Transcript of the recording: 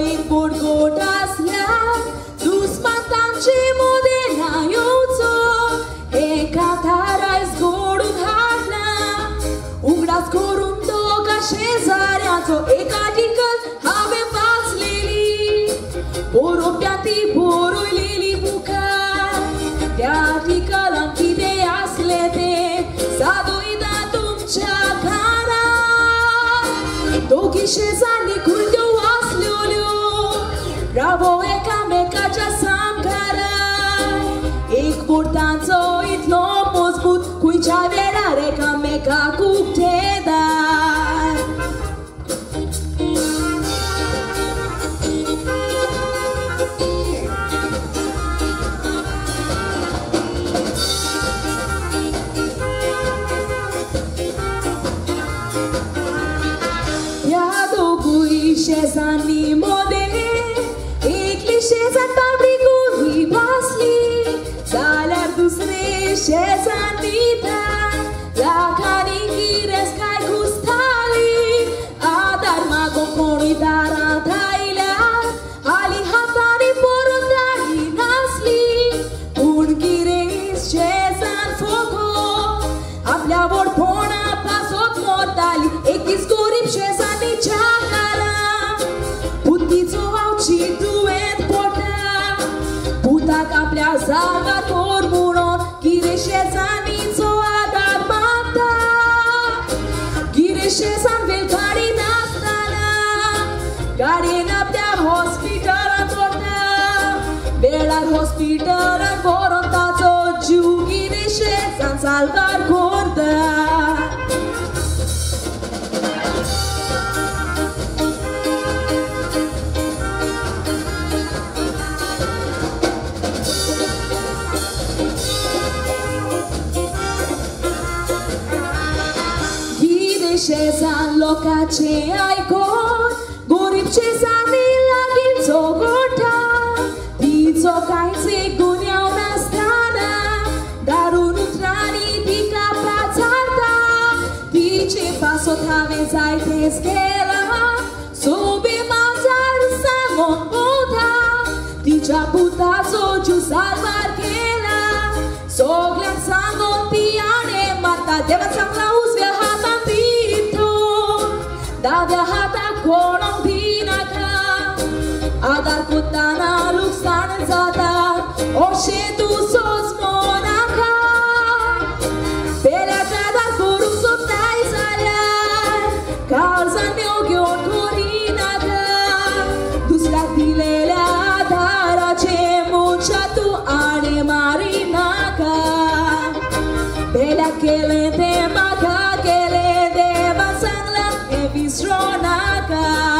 in burgodasla, dus matanče modenajuco, katara izgoru hadna, ugras korundo kaše zarjaco, katikal have vas lili, poropiati poroi lili buka, katikal antide aslete, sadoida tumcha kara, doki shezani kurdo aslolio, bravo meka samkara, importanță it lomos but cui cea verare ca meka cucteda. Iado cui shezani mode, shezan fabriku hi basli, zalar dusre shezanita, la kani gires kai gustali, adar mago koni dara thaila, ali hatani porotari nasli, un gires shezan fogo, आपल्या वर पोणा पासोत मोरताली, एकis gorib shezani chakara, पुतीचो वावची तुवें Putak आपल्या जागार कोर म्हणून गिरे शेजानीचो आदार मागता, गिरे शेजान वेलकाडी नासतना, गाडयेन आपल्या हॉस्पिटलांत व्हरता, वेळार हॉस्पिटलांत व्हरून ताचो जीव गिरे शेजान साल्वार करता. Shezan lokace aikon, gorib shezani lagin zogota, tizo kaitze gunyau nastana, darun utrani tika prazarta, tice pasot have zaite skela, sobe mazar samon bota, tica putazo giu salvar kela, soglan samon tiane mata, deva samla uzvia hatan Davia hata konon pinaka, adar putana luksan zata, oshe tu sos monaka, pelea dar corub soptai zaliar, calzan neogion corinaka, dus la dilelea dara ce mucha tu ane marinaka, pelea kele de maka kele de basangla Visronaka.